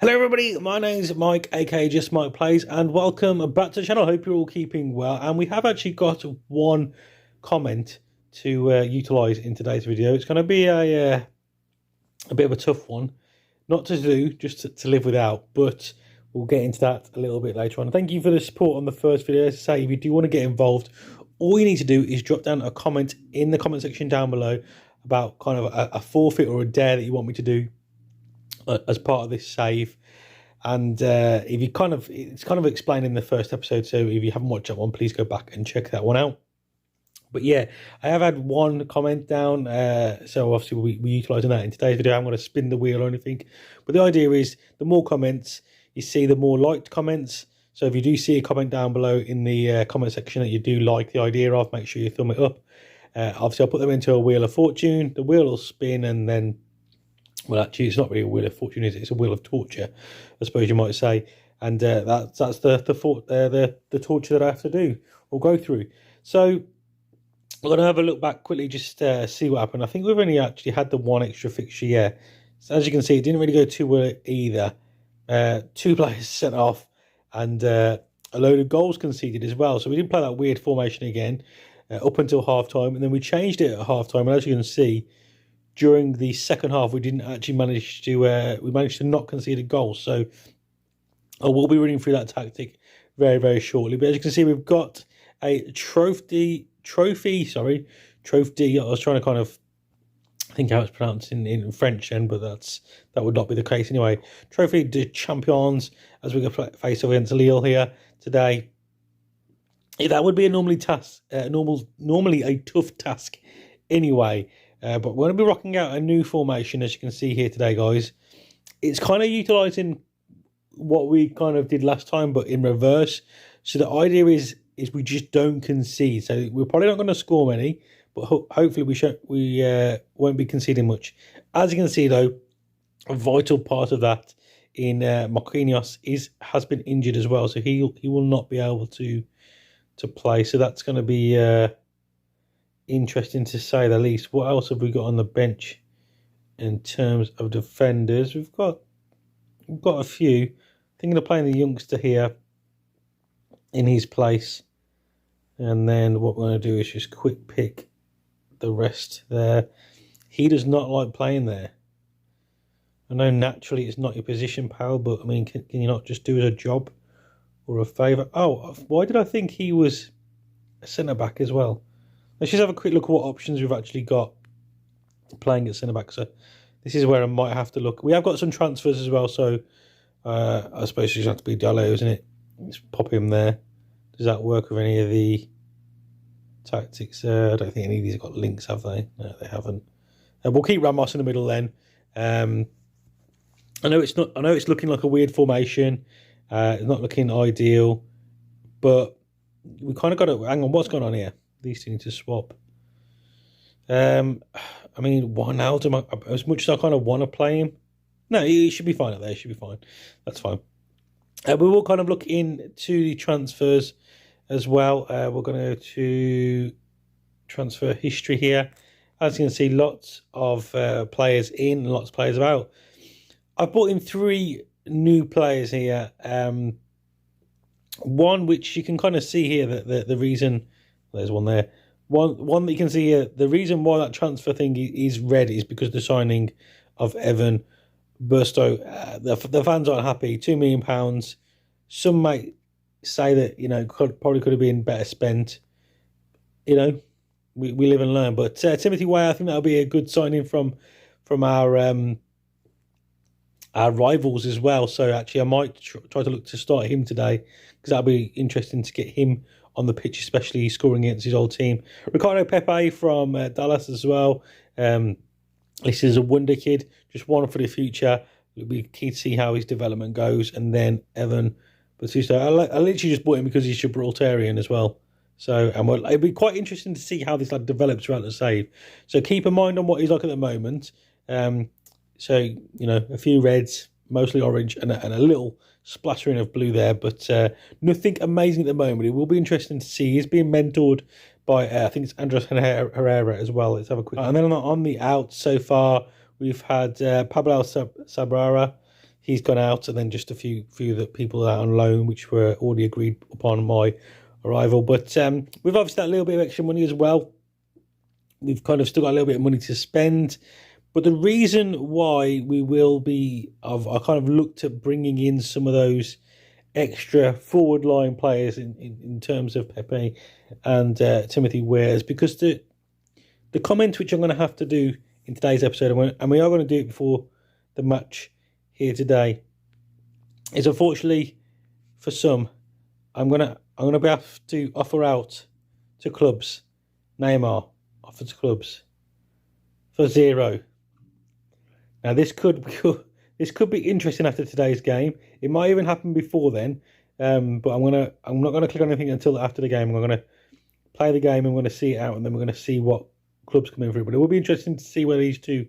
Hello everybody, my name is Mike, aka Just Mike Plays, and welcome back to the channel. I hope you're all keeping well, and we have actually got one comment to utilise in today's video. It's going to be a bit of a tough one, not to do, just to live without, but we'll get into that a little bit later on. Thank you for the support on the first video. As I say, if you do want to get involved, all you need to do is drop down a comment in the comment section down below about kind of a forfeit or a dare that you want me to do as part of this save. And if you it's kind of explained in the first episode, so if you haven't watched that one, please go back and check that one out. But yeah, I have had one comment down, so obviously we're utilising that in today's video. I'm going to spin the wheel or anything, but the idea is the more comments you see, the more liked comments. So if you do see a comment down below in the comment section that you do like the idea of, make sure you thumb it up. Obviously I'll put them into a wheel of fortune. The wheel will spin, and then, well, actually, it's not really a wheel of fortune, is it? It's a wheel of torture, I suppose you might say. And that's the torture that I have to do or go through. So we're going to have a look back quickly, just see what happened. I think we've only actually had the one extra fixture, yeah. So as you can see, it didn't really go too well either. 2 players sent off, and a load of goals conceded as well. So we didn't play that weird formation again up until half-time, and then we changed it at half-time. And as you can see, during the second half, we didn't actually manage to we managed to not concede a goal. So I will be running through that tactic very, very shortly. But as you can see, we've got a trophy. I was trying to kind of think how it's pronounced in French then, but that would not be the case anyway. Trophy de Champions, as we're going to face off against Lille here today. Yeah, that would be a normally a tough task anyway. But we're going to be rocking out a new formation, as you can see here today, guys. It's kind of utilising what we kind of did last time, but in reverse. So the idea is we just don't concede. So we're probably not going to score many, but hopefully we won't be conceding much. As you can see, though, a vital part of that in Marquinhos has been injured as well, so he will not be able to play. So that's going to be interesting to say the least. What else have we got on the bench in terms of defenders? We've got a few. Thinking of playing the youngster here in his place, and then what we're going to do is just quick pick the rest there. He does not like playing there. I know naturally it's not your position, pal, but I mean, can you not just do as a job or a favour? Oh, why did I think he was a centre back as well? Let's just have a quick look at what options we've actually got playing at centre back. So this is where I might have to look. We have got some transfers as well, so I suppose it just have to be Dallo, isn't it? Let's pop him there. Does that work with any of the tactics? I don't think any of these have got links, have they? No, they haven't. We'll keep Ramos in the middle then. I know it's looking like a weird formation. It's not looking ideal, but we kind of got to hang on. What's going on here? These two need to swap. I mean, Wijnaldum, as much as I kind of want to play him, no, he should be fine up there. He should be fine. That's fine. We will kind of look into the transfers as well. We're going to go to transfer history here. As you can see, lots of players in, lots of players out. I've brought in 3 new players here. One which you can kind of see here that the reason. There's one there. One that you can see here. The reason why that transfer thing is red is because the signing of Evan Burstow. The fans aren't happy. £2 million. Some might say that probably could have been better spent. We live and learn. But Timothy Weah, I think that'll be a good signing from our rivals as well. So actually, I might try to look to start him today, because that'll be interesting to get him on the pitch, especially scoring against his old team. Ricardo Pepe from Dallas as well. This is a wonder kid, just one for the future. It'll be key to see how his development goes. And then Evan Batista, I literally just bought him because he's Gibraltarian as well. So it'll be quite interesting to see how this lad develops throughout the save. So keep in mind on what he's like at the moment. So a few reds, mostly orange, and a little splattering of blue there, but nothing amazing at the moment. It will be interesting to see. He's being mentored by, I think it's Andres Herrera as well. Let's have a quick... And then on the out so far, we've had Pablo Sabrara. he's gone out, and then just a few that people out on loan, which were already agreed upon my arrival. But we've obviously got a little bit of extra money as well. We've kind of still got a little bit of money to spend. But the reason why we will be, I kind of looked at bringing in some of those extra forward line players in terms of Pepe and Timothy Weah, because the comment which I'm going to have to do in today's episode, and we are going to do it before the match here today, is unfortunately for some, I'm gonna be have to offer out to clubs. Neymar offered to clubs for $0. Now this could be interesting after today's game. It might even happen before then, but I'm not gonna click on anything until after the game. I'm gonna play the game, and we're gonna see it out, and then we're gonna see what clubs come in for it. But it will be interesting to see where these two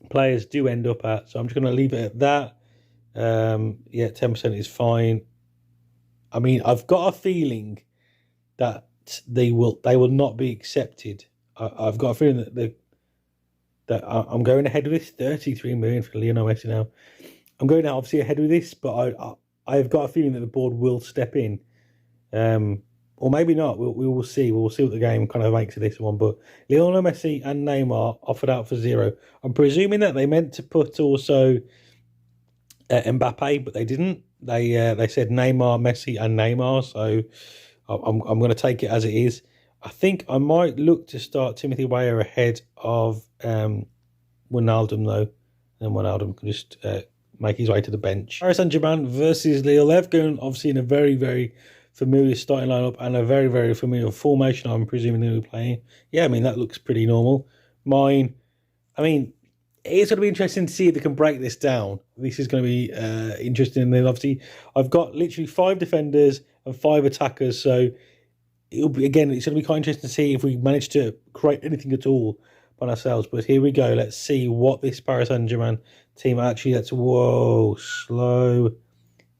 players do end up at. So I'm just gonna leave it at that. Yeah, 10% is fine. I mean, I've got a feeling that they will not be accepted. I've got a feeling that I'm going ahead with this. 33 million for Lionel Messi now. I'm going out obviously ahead with this, but I've got a feeling that the board will step in, or maybe not. We will see. We'll see what the game kind of makes of this one. But Lionel Messi and Neymar offered out for $0. I'm presuming that they meant to put also Mbappe, but they didn't. They said Neymar, Messi, and Neymar. So I'm going to take it as it is. I think I might look to start Timothy Weah ahead of Wijnaldum, though. And Wijnaldum can just make his way to the bench. Paris Saint-Germain versus Lille. They've gone obviously in a very, very familiar starting lineup and a very, very familiar formation, I'm presuming they'll be playing. Yeah, I mean, that looks pretty normal. It's going to be interesting to see if they can break this down. This is going to be interesting. And then obviously, I've got literally 5 defenders and 5 attackers, so it's going to be quite interesting to see if we manage to create anything at all by ourselves. But here we go. Let's see what this Paris Saint-Germain team actually. Slow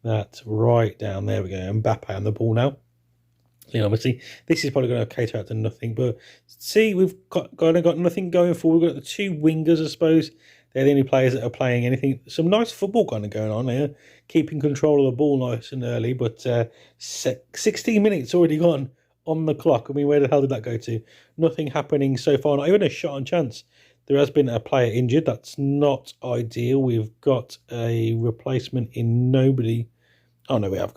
that right down. There we go. Mbappe on the ball now. Obviously, this is probably going to cater out to nothing. But see, we've got nothing going forward. We've got the 2 wingers, I suppose. They're the only players that are playing anything. Some nice football kind of going on here. Keeping control of the ball nice and early. But 16 minutes already gone on the clock. I mean, where the hell did that go to? Nothing happening so far. Not even a shot on chance. There has been a player injured. That's not ideal. We've got a replacement in nobody. Oh, no, we have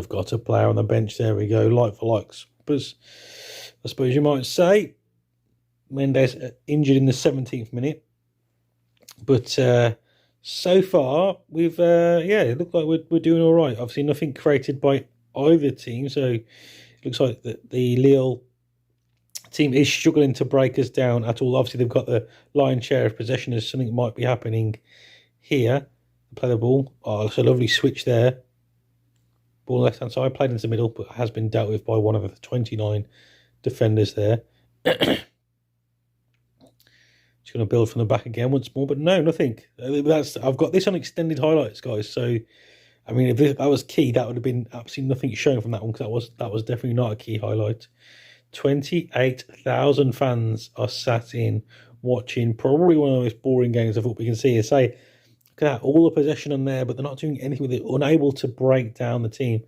got a player on the bench. There we go. Like for likes. I suppose you might say. Mendes injured in the 17th minute. But so far, we've, it looks like we're doing all right. Obviously, nothing created by either team. So it looks like the Lille team is struggling to break us down at all. Obviously, they've got the lion's share of possession as something might be happening here. Play the ball. Oh, it's a lovely switch there. Ball left hand side, played into the middle, but has been dealt with by one of the 29 defenders there. Just going to build from the back again once more, but no, nothing. I've got this on extended highlights, guys. So, I mean, if that was key, that would have been absolutely nothing shown from that one, because that was definitely not a key highlight. 28,000 fans are sat in watching probably one of the most boring games of football we can see. Is say, look at that, all the possession on there, but they're not doing anything with it, unable to break down the team.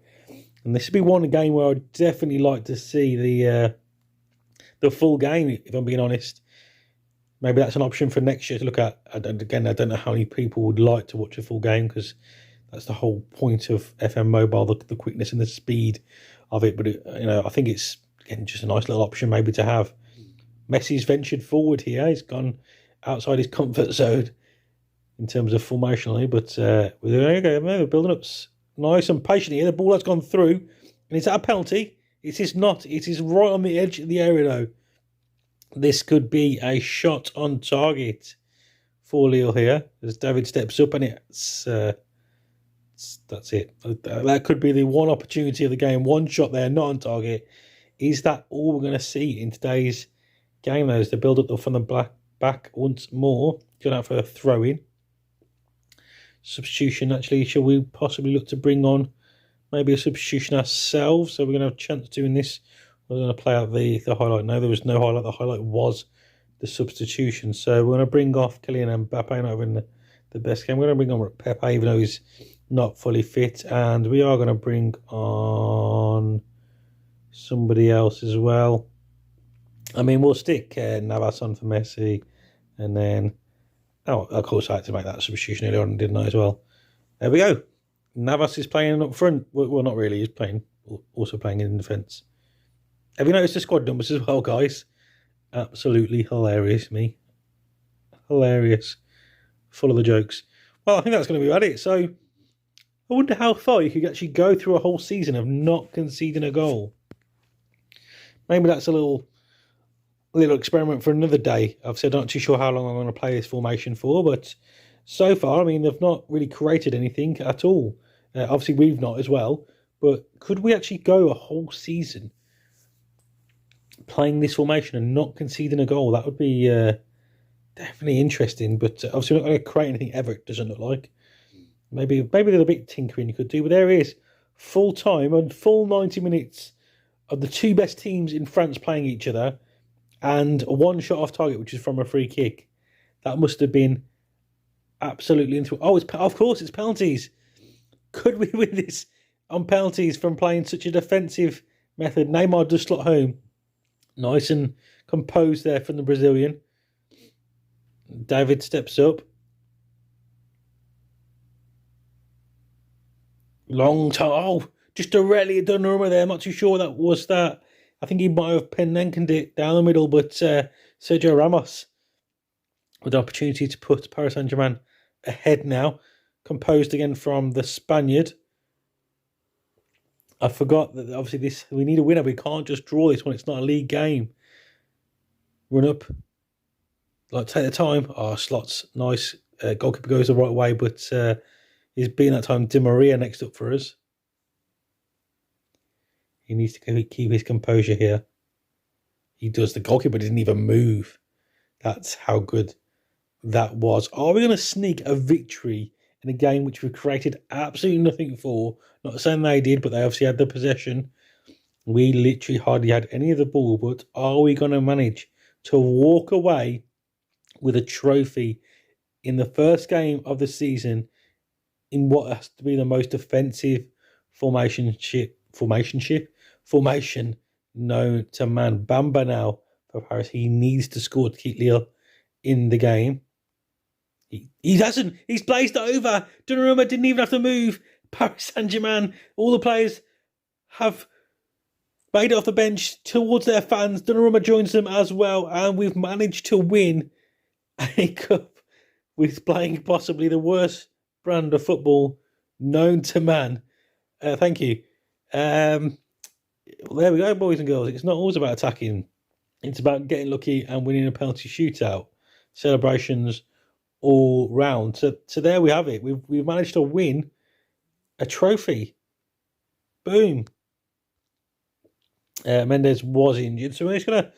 And this would be one game where I'd definitely like to see the full game, if I'm being honest. Maybe that's an option for next year to look at. I don't know how many people would like to watch a full game, because that's the whole point of FM Mobile, the quickness and the speed of it. But I think it's again just a nice little option maybe to have. Messi's ventured forward here. He's gone outside his comfort zone in terms of formationally, but there you go. We're building up nice and patient here. The ball has gone through, and is that a penalty? It is not. It is right on the edge of the area though. This could be a shot on target for Lille here as David steps up, and that's it. That could be the one opportunity of the game. One shot there, not on target. Is that all we're going to see in today's game, though? Is the build up from the back once more? Going out for a throw in. Substitution, actually. Shall we possibly look to bring on maybe a substitution ourselves? So we're going to have a chance doing this. We're going to play out the highlight. No, there was no highlight. The highlight was the substitution. So we're going to bring off Kylian Mbappe over in the best game. We're going to bring on Pepe, even though he's not fully fit. And we are going to bring on somebody else as well. I mean, we'll stick Navas on for Messi. And then, oh, of course, I had to make that substitution earlier on, didn't I, as well? There we go. Navas is playing up front. Well, not really. He's also playing in defence. Have you noticed the squad numbers as well, guys? Absolutely hilarious, me. Hilarious. Full of the jokes. Well, I think that's going to be about it. So, I wonder how far you could actually go through a whole season of not conceding a goal. Maybe that's a little experiment for another day. Obviously, I'm not too sure how long I'm going to play this formation for, but so far, I mean, they've not really created anything at all. Obviously, we've not as well. But could we actually go a whole season playing this formation and not conceding a goal? That would be definitely interesting. But obviously, we're not going to create anything ever, it doesn't look like. Maybe a little bit tinkering you could do. But there is full time and full 90 minutes of the two best teams in France playing each other and one shot off target, which is from a free kick. That must have been absolutely into. Oh, of course, it's penalties. Could we win this on penalties from playing such a defensive method? Neymar does slot home. Nice and composed there from the Brazilian. David steps up. Long time. Oh, just directly Donnarumma there. I'm not too sure that was that. I think he might have Penenkened it down the middle, but Sergio Ramos with the opportunity to put Paris Saint-Germain ahead now. Composed again from the Spaniard. I forgot that obviously we need a winner. We can't just draw this one. It's not a league game. Run up. Like, take the time. Oh, slots. Nice. Goalkeeper goes the right way, but he's been that time Di Maria next up for us. He needs to keep his composure here. He does. The goalkeeper didn't even move. That's how good that was. Are we going to sneak a victory in a game which we created absolutely nothing for? Not saying they did, but they obviously had the possession. We literally hardly had any of the ball, but are we going to manage to walk away with a trophy in the first game of the season in what has to be the most offensive formation known to man? Bamba now for Paris. He needs to score to keep Lille in the game. He hasn't. He's blazed over. Donnarumma didn't even have to move. Paris Saint-Germain, all the players have made it off the bench towards their fans. Donnarumma joins them as well, and we've managed to win a cup with playing possibly the worst brand of football known to man. Thank you. There we go, boys and girls. It's not always about attacking. It's about getting lucky and winning a penalty shootout. Celebrations all round. So there we have it. We've managed to win a trophy. Boom. Mendes was injured, so we're just going to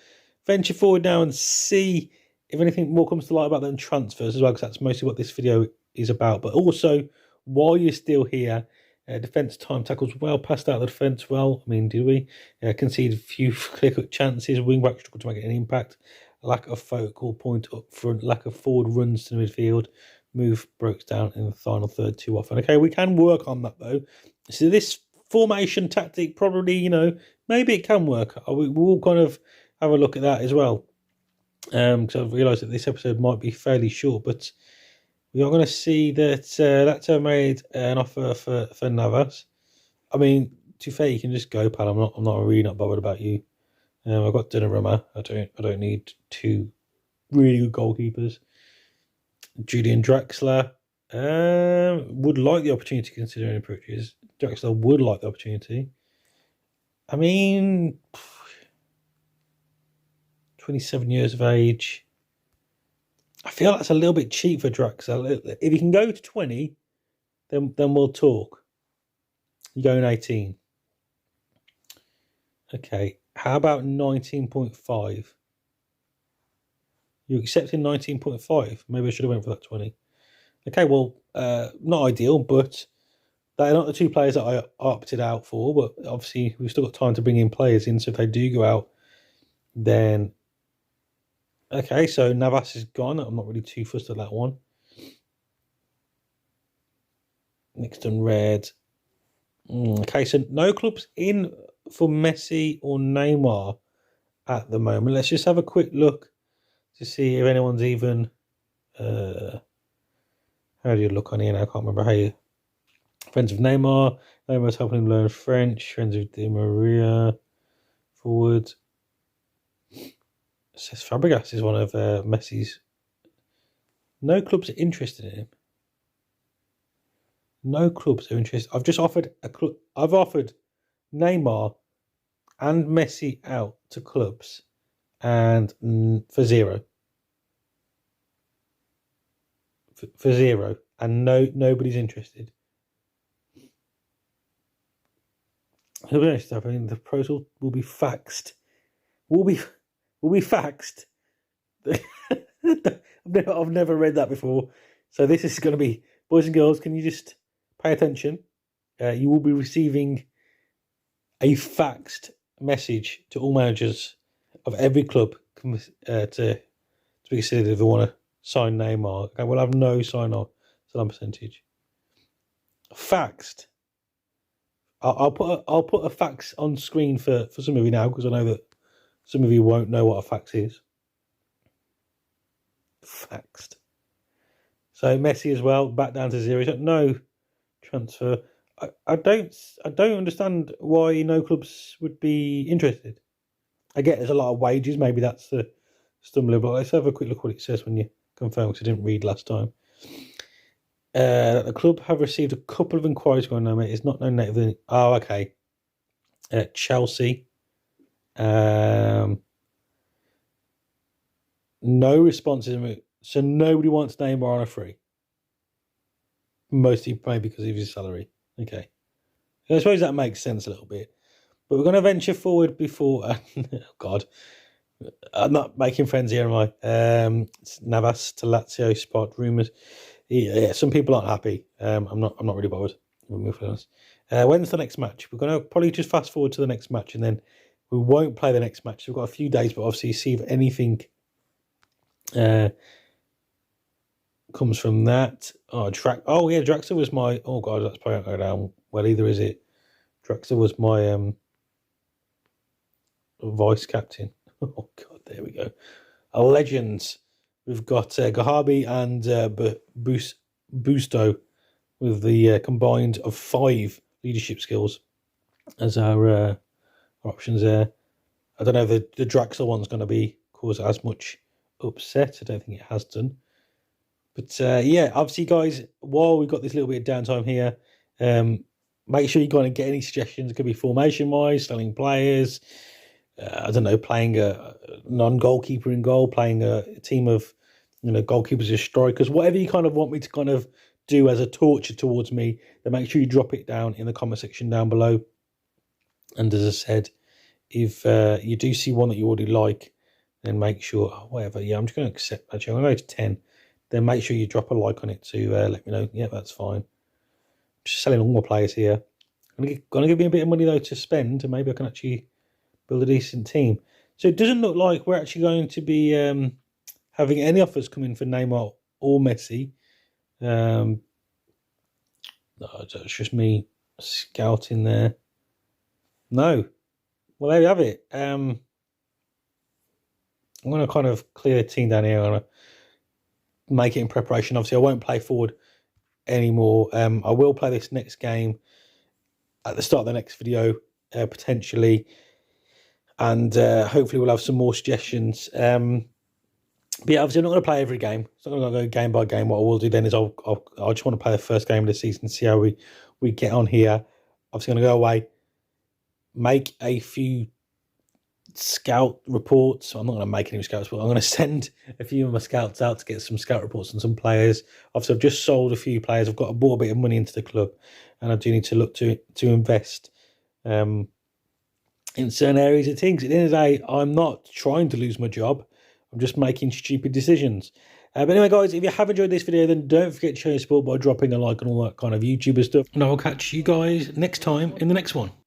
venture forward now and see if anything more comes to light about them transfers as well, because that's mostly what this video is about. But also, while you're still here, defence time tackles well, passed out the defence well. I mean, did we? Conceded a few clear-cut chances. Wing-back struggled to make an impact. Lack of focal point up front. Lack of forward runs to the midfield. Move broke down in the final third too often. Okay, we can work on that though. So this formation tactic probably, maybe it can work. We'll kind of have a look at that as well. Because I've realised that this episode might be fairly short, but we are going to see that Lacto made an offer for Navas. I mean, to be fair, you can just go, pal. I'm not really not bothered about you. I've got Donnarumma. I don't need two really good goalkeepers. Julian Draxler would like the opportunity to consider any approaches. Draxler would like the opportunity. I mean, 27 years of age. I feel that's a little bit cheap for Draxler. If you can go to 20, then we'll talk. You're going 18. Okay. How about 19.5? You're accepting 19.5. Maybe I should have went for that 20. Okay, well, not ideal, but they're not the two players that I opted out for. But obviously, we've still got time to bring in players in. So if they do go out, then... Okay, so Navas is gone. I'm not really too fussed at that one. Mixed and red. Okay, so no clubs in for Messi or Neymar at the moment. Let's just have a quick look to see if anyone's even... how do you look on here now? I can't remember how you... Friends of Neymar. Neymar's helping him learn French. Friends of Di Maria. Forward. It says Fabregas is one of Messi's... No clubs are interested in him. No clubs are interested. I've just offered a club. I've offered Neymar and Messi out to clubs, and for zero. For zero, and nobody's interested. To be honest, I mean, the proposal will be faxed. Will be faxed. I've never read that before, so this is going to be, boys and girls. Can you just pay attention? You will be receiving a faxed message to all managers of every club to be considered if they want to sign Neymar. Okay, we'll have no sign-on percentage. Faxed. I'll put a fax on screen for some of you now, because I know that some of you won't know what a fax is. Faxed. So Messi as well, back down to zero. So no transfer. I don't understand why no clubs would be interested. I get there's a lot of wages. Maybe that's the stumbling block. Let's have a quick look what it says when you confirm, because I didn't read last time. The club have received a couple of inquiries going on. It's not known native. Oh, okay. Chelsea. No responses. So nobody wants Neymar on a free. Mostly maybe because of his salary. Okay. I suppose that makes sense a little bit. But we're going to venture forward before... oh, God. I'm not making friends here, am I? Navas to Lazio spot rumours. Yeah, some people aren't happy. I'm not really bothered. When's the next match? We're going to probably just fast forward to the next match, and then we won't play the next match. So we've got a few days, but obviously see if anything comes from that. Oh yeah, Draxler was my... Oh, God, that's probably not going down well either, is it? Draxler was my vice captain. Oh, God, there we go. Legends. We've got Gahabi and Busto with the combined of 5 leadership skills as our options there. I don't know if the Draxler one's going to cause as much upset. I don't think it has done. But yeah, obviously, guys, while we've got this little bit of downtime here, make sure you kind of get any suggestions. It could be formation-wise, selling players. I don't know, playing a non-goalkeeper in goal, playing a team of, goalkeepers as strikers, whatever you kind of want me to kind of do as a torture towards me, then make sure you drop it down in the comment section down below. And as I said, if you do see one that you already like, then make sure, whatever, yeah, I'm just going to accept, actually, I'm going to go to 10. Then make sure you drop a like on it to let me know, yeah, that's fine. Just selling all my players here. I'm going to give me a bit of money, though, to spend, and maybe I can actually build a decent team. So it doesn't look like we're actually going to be having any offers come in for Neymar or Messi. No, it's just me scouting there. No. Well, there you have it. I'm going to kind of clear the team down here. I'm going to make it in preparation. Obviously, I won't play forward anymore. I will play this next game at the start of the next video, potentially. And hopefully we'll have some more suggestions. But yeah, obviously I'm not going to play every game. It's not going to go game by game. What I will do then is I just want to play the first game of the season, see how we get on here. Obviously going to go away, make a few scout reports. I'm not going to make any scouts, but I'm going to send a few of my scouts out to get some scout reports on some players. Obviously I've just sold a few players. I've bought a bit of money into the club, and I do need to look to invest in certain areas of things. At the end of the day, I'm not trying to lose my job. I'm just making stupid decisions. But anyway, guys, if you have enjoyed this video, then don't forget to show your support by dropping a like and all that kind of YouTuber stuff. And I will catch you guys next time in the next one.